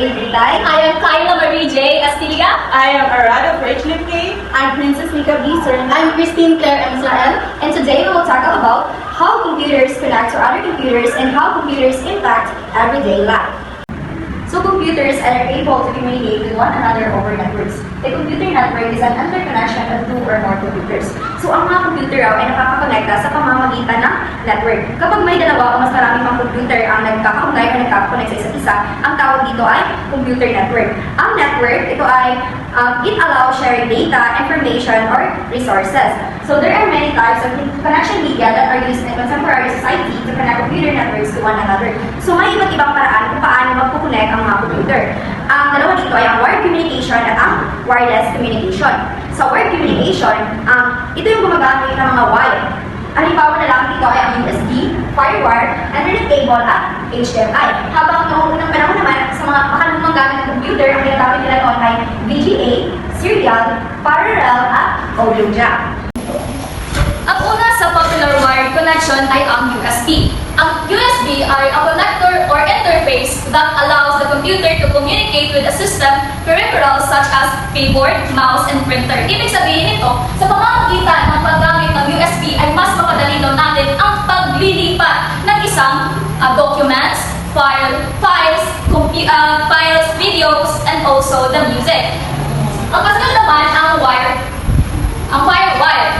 J. Bitay. I am Kyla Marie J. Astilla. I am Arado Rachel K. I'm Princess Mika B. Cern. I'm Christine Claire M. Israel. And today we will tackle about how computers connect to other computers and how computers impact everyday life. So computers are able to communicate with one another over networks. A computer network is an interconnection of two or more computers. So ang mga computer raw ay nakakakonekta sa pamamagitan ng network. Kapag may dalawa o mas maraming mga computer ang nagkakaugnay o nagkakakonect sa isa't isa, ang tawag dito ay computer network. Ang network, ito ay it allows sharing data, information, or resources. So there are many types of connection media that are used in contemporary society to connect computer networks to one another. So may iba't ibang paraan kung paano magkukonect ang mga computer. Ang dalawa dito ay ang wired communication at ang wireless communication. Sa wired communication, ito yung gumagamit ng mga wire. Halimbawa na lang dito ay ang USB, firewire, Ethernet cable at HDMI. Habang noong unang panahon naman, sa mga makalumang gamit ng computer, ang ginagamit nila noon ay VGA, serial, parallel at audio jack. Ang una sa popular wired connection ay ang USB. Ang USB ay a connector or interface that allows the computer to communicate with a system peripherals such as keyboard, mouse, and printer. Ibig sabihin nito, sa pamamagitan ng paggamit ng USB ay mas mapadali daw natin ang paglilipat ng isang documents, files, videos, and also the music. Ang kasunod naman ang firewire.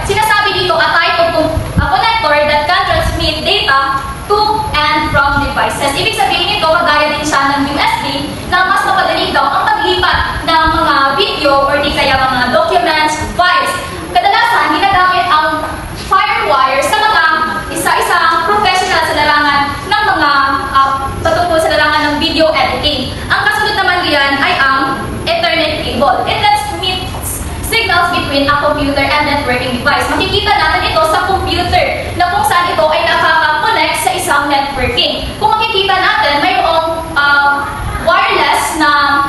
Sinasabi dito a type of a connector that can transmit data to and from devices. Ibig sabihin nito, kagaya din siya ng USB na mas mapadali daw ang paglipat ng mga video or di kaya mga documents, files. Kadalasan, ginagamit ang firewire sa mga isa-isang professional sa larangan ng mga patungkol sa larangan ng video editing. Ang kasunod naman diyan ay ang Ethernet cable. It transmits signals between a computer and networking device. Makikita natin ito sa computer na kung saan ito ay nakaka-connect sa isang networking. Kung makikita natin, mayroong wireless na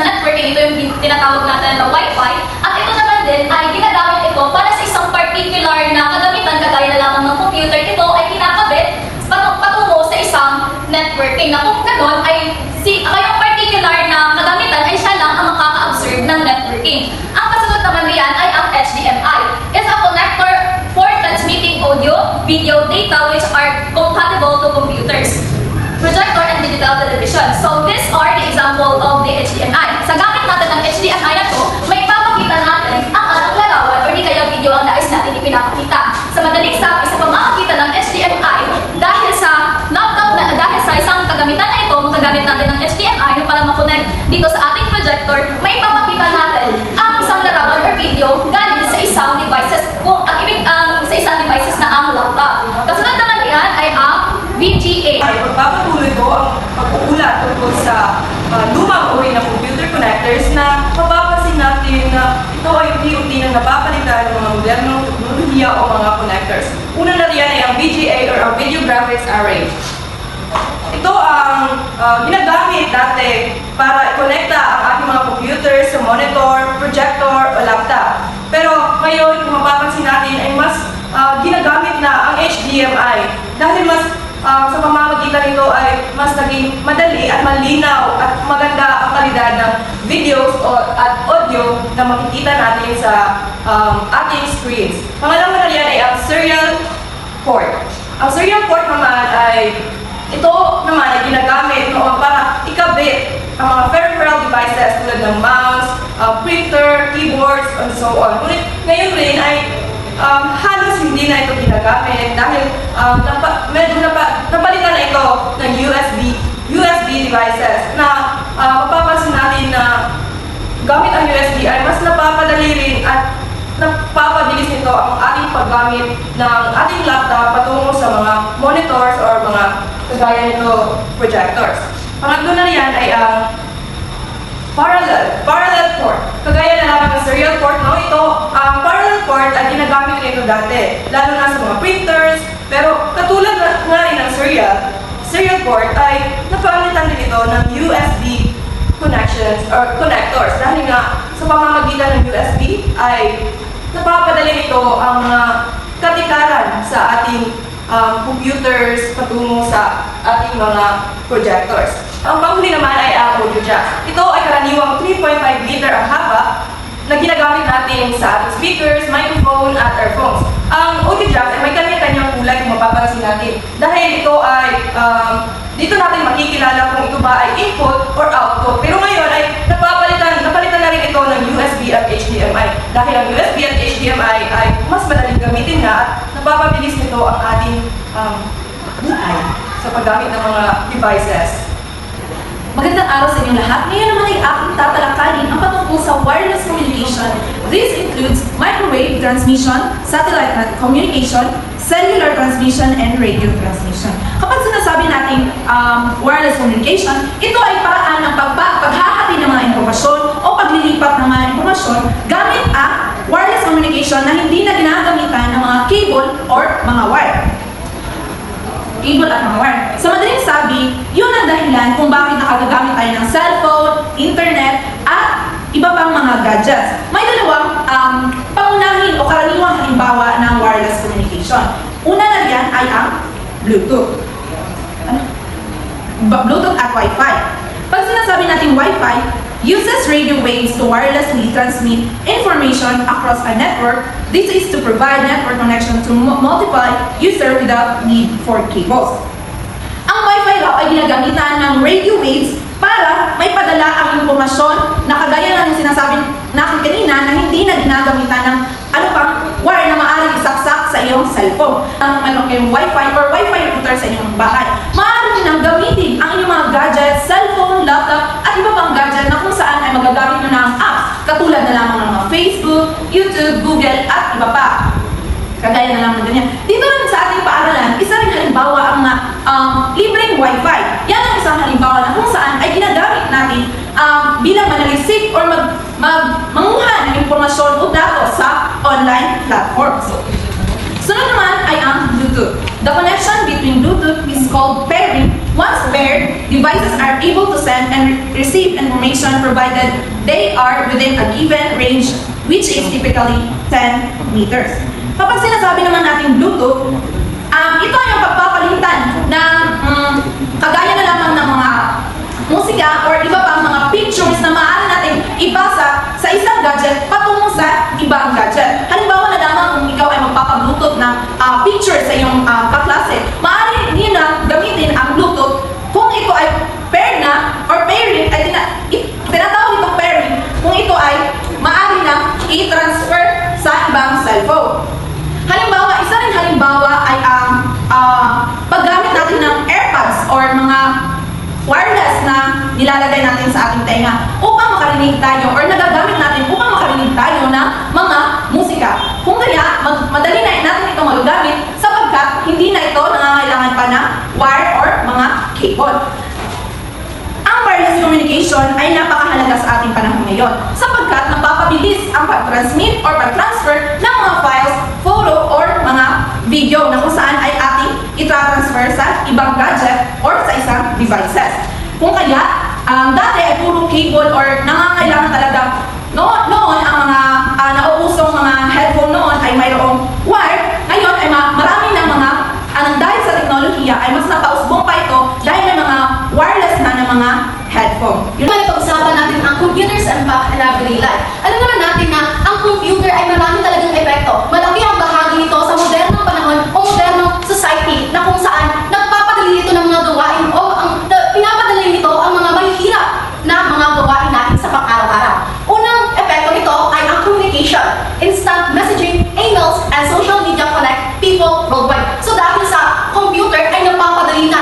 networking. Ito yung tinatawag natin na Wi-Fi. At ito naman din ay ginagamit ito para sa isang particular na kagamitan kagaya na lamang ng computer. Ito ay kinakabit patungo sa isang networking. Na kung ganoon ay kayong particular na kagamitan ay siya lang ang makaka-observe ng networking. Ang kasunod naman riyan ay ang HDMI. It's a connector for transmitting audio, video, data which are compatible to computers, projector, and digital television. So these are the example of the HDMI. Sa gamit natin ng HDMI na to, may papakita natin ang ating larawan o di kaya video ang nais natin ipinapakita. Sa madaling sabi, sa pamamagitan ng HDMI, dahil sa isang kagamitan na ito, magagamit natin ng HDMI na para makonect dito sa ating projector, may papakita natin ang isang larawan or video galing sa isang devices, sa isang devices na ang laptop. Kasunod naman yan ay ang VGA. Ay pagpapatuloy ko ang pag-uulat tungkol sa lumang uri ng computer connectors na mapapansin natin na ito ay unti-unti nang napapalitan ng mga modernong teknolohiya o mga connectors. Una na riyan ay ang VGA or ang Video Graphics Array. Ito ang ginagamit dati para i-connecta ang ating mga computers sa monitor, projector o laptop. Pero ngayon, kung mapapansin natin, ay mas ginagamit na ang HDMI dahil mas sa pamamagitan nito ay mas naging madali at malinaw at maganda ang kalidad ng videos at audio na makikita natin sa ating screens. Pangalawa na riyan ay ang serial port. Ang serial port naman ay ito naman ay ginagamit noon para ikabit ang mga peripheral devices tulad ng mouse, printer, keyboards, and so on. Ngunit ngayon rin ay halos hindi na ito ginagamit dahil medyo napalitan na ito ng USB devices na mapapansin natin na gamit ang USB ay mas napapadali rin at napapabilis nito ang ating paggamit ng ating laptop patungo sa mga monitors or mga kagaya nito projectors. Pangatlo na riyan ay ang parallel port. Kagaya na lamang ng serial port, no? Ito, ang parallel port ay ginagamit rin ito dati, lalo na sa mga printers, pero katulad nga rin ng serial port ay napalitan din ito ng USB connections or connectors dahil nga sa pamamagitan ng USB ay napapadali nito ang mga katikaran sa ating computers patungo sa ating mga projectors. Ang panghuli naman ay ang audio jack. Ito ay karaniwang 3.5 meter ang haba na ginagamit natin sa ating speakers, microphone, at earphones. Ang audio jack ay may kanya-kanyang kulay kung mapapansin natin. Dahil ito ay, dito natin makikilala kung ito ba ay input or output. Pero ngayon ay napalitan na rin ito ng USB at HDMI. Dahil ang USB at HDMI ay mas madaling gamitin nga at napapabilis nito ang ating buhay sa paggamit ng mga devices. Magandang araw sa inyong lahat. Ngayon naman ay aking tatalakayin ang patungkol sa wireless communication. This includes microwave transmission, satellite communication, cellular transmission, and radio transmission. Kapag sinasabi natin wireless communication, ito ay paraan ng paghahati ng mga impormasyon o paglilipat ng mga impormasyon gamit ang wireless communication na hindi na ginagamitan ng mga cable or mga wire. Cable at mga wire. Sa madaling sabi, yun ang dahilan kung bakit nakagagamit tayo ng cellphone, internet, at iba pang mga gadgets. May dalawang pangunahin o karaniwang halimbawa ng wireless communication. Una na yan ay ang Bluetooth. Bluetooth at Wi-Fi. Pag sinasabi natin Wi-Fi, uses radio waves to wirelessly transmit information across a network. This is to provide network connection to multiple users without need for cables. Ang Wi-Fi raw ay ginagamitan ng radio waves para may padala ang impormasyon na kagaya ng sinasabi natin kanina na hindi na ginagamitan ng ano pang wire na maaaring isaksak sa iyong cellphone. Ang meron kayong Wi-Fi or Wi-Fi router sa inyong bahay. Maaari nang gamitin ang inyong mga gadgets, cellphone, laptop, at iba pang gadget na kung saan ay magagamit nyo ng apps katulad na lamang ng mga Facebook, YouTube, Google, at iba pa. Kagaya na lang ng ganyan. Dito rin sa ating paaralan, isa rin halimbawa ang libreng Wi-Fi. Yan ang isang halimbawa na kung saan ay ginagamit natin bilang manalisik or manguha ng impormasyon o datos sa online platforms. Sunod naman ay ang Bluetooth. The connection between Bluetooth is called pairing. Once paired, devices are able to send and receive information provided they are within a given range, which is typically 10 meters. Kapag sinasabi naman natin Bluetooth, ito ay ang pagpapalitan ng kagaya na lamang ng mga musika or iba pang mga pictures na maaari natin ibasa sa isang gadget patungo sa ibang gadget. Halimbawa na lamang kung ikaw ay magpapa-Bluetooth ng picture sa iyong kaklase, maaari niyo na gamitin ang Bluetooth kung ito ay pair na or pairing, ay tinatawag itong pairing kung ito ay maaari na i-transfer sa ibang cellphone. Halimbawa, isa rin halimbawa ay ang paggamit natin ng AirPods or mga wireless na nilalagay natin sa ating tenga upang makarinig tayo or nagagamit natin upang makarinig tayo ng mga musika. Kung kaya, madali na natin ito magagamit sapagkat hindi na ito nangangailangan pa ng wire or mga cable. Ang wireless communication ay napakahalaga sa ating panahon ngayon sapagkat napapabilis ang pag-transmit or pag-transfer ng mga files, photo, or mga video na kung saan ay ating i-transfer sa ibang gadget or sa isang devices. Kung kaya, dati ay puro cable or nangangailangan talaga noon ang mga nauusong mga headphone noon ay mayroong wire. Ngayon ay marami ng mga dahil sa teknolohiya ay mas napausbong pa ito dahil may mga wireless na ng mga headphone. May pag-usapan natin ang computer's impact in everyday life. Alam naman natin na ang computer ay marami talagang epekto. Malaki ang bahagi nito sa modernong panahon o modernong society na kung saan nagpapadali nito ng mga gawain o pinapadali nito ang mga mahihirap na mga gawain natin sa pang-araw-araw. Unang epekto nito ay ang communication, instant messaging, emails, and social media connect people worldwide. So dahil sa computer ay napapadali na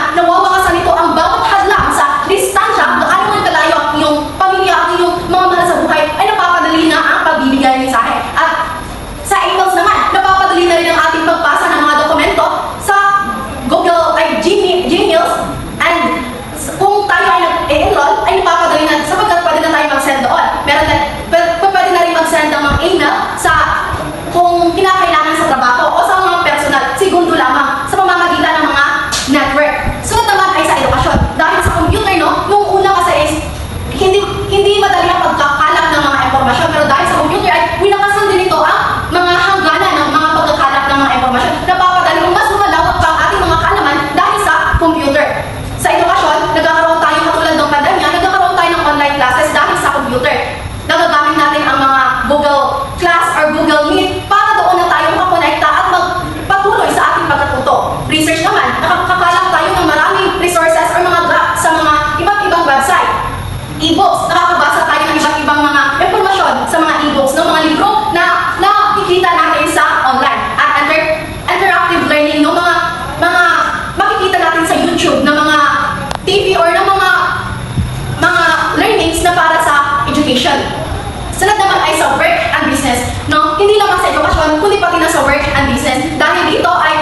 hindi lamang sa edukasyon, kundi pati na sa work and business. Dahil dito ay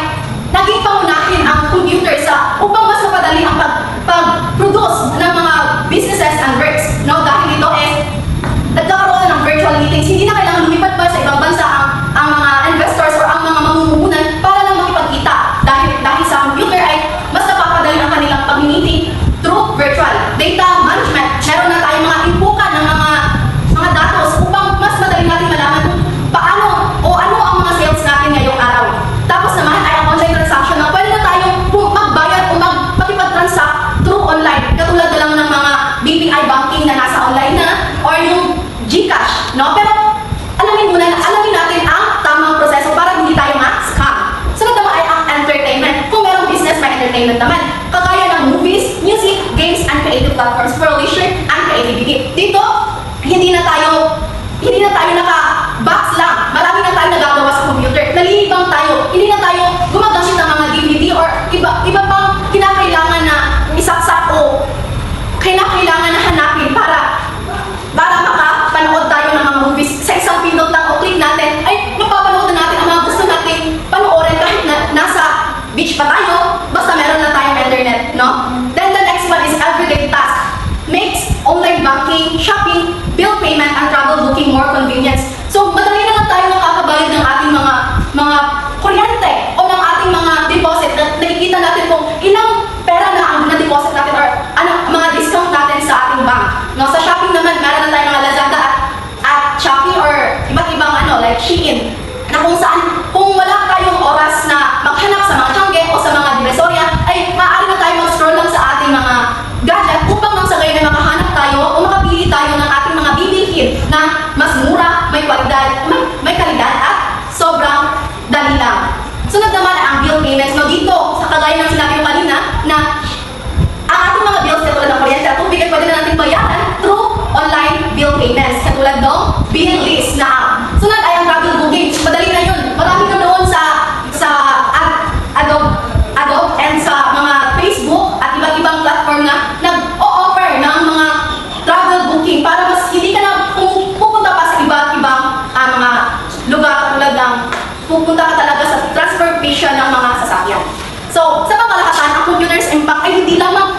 naging pangunahin ang computer upang mas mapadali ang pag-produce ng mga businesses and works. No? Dahil dito nagkakaroon ng virtual meetings. Hindi na kailangan lumipat pa sa ibang bansa ang mga investors or ang mga mamumuhunan para lang makipagkita. Dahil sa computer ay mas napapadali ang kanilang pag-meeting through virtual data management. Meron na tayong mga impukan ng mga datos upang mas madali natin malaman kung paano o ano ang mga sales natin ngayong araw. Tapos naman ay ang online transaction na pwede na tayong magbayad o makipag-transact through online. Katulad na lang ng mga BPI banking na nasa online na or yung GCash, no? Pero alamin natin ang tamang proseso para hindi tayo ma-scam. Sunod naman ay ang entertainment. Kung merong business, may entertainment naman. Kagaya ng movies, music, games, and creative platforms for leisure and creativity. Dito, hindi na tayo naka-box lang. Marami na tayo nagagawa sa computer. Nalilibang tayo. Hindi na tayo gumagamit ng mga DVD or iba pang kinakailangan na isaksak o kinakailangan na hanapin para makapanood tayo ng mga movies. Sa isang pindot lang o click natin, ay napapanood na natin ang mga gusto natin panoorin kahit nasa beach pa tayo, basta meron na tayong internet, no? Then the next one is everyday task. Makes online banking, shopping, bill payment, and travel booking more convenience. So, madali na lang tayo makakabayad ng ating mga kuryente o ng ating mga deposit. Nakikita natin kung ilang pera na ang na-deposit natin or mga discount natin sa ating bank. No, sa shopping naman, meron na tayo mga Lazada at Shopee or iba't ibang like Shein, na kung saan, kung wala tayong oras na maghanap sa mga tiyangge o sa mga divisoria, ay maaari na tayo mag-scroll lang sa ating mga gadget upang nang sa gayon ay makahanap tayo o makapili tayo ng ating mga bibilhin na mas mura, may kalidad at sobrang dali lang. Sunod naman ay ang bill payments. No, dito, sa kagaya ng sinabi ko kanina, na ang ating mga bills katulad ng kuryente at tubig ay pwede na natin bayaran through online bill payments. Katulad ng bill list na app. Sunod ay ang travel booking. Madali na yun. Marami na doon sa Adobe and sa mga Facebook at iba't ibang platform na nag-o-offer ng mga travel booking para mas hindi ka na pupunta pa sa iba't ibang mga lugar katulad ng pupunta ka talaga sa transportation ng mga sasakyan. So, sa pangkalahatan, ang computer's impact ay hindi lamang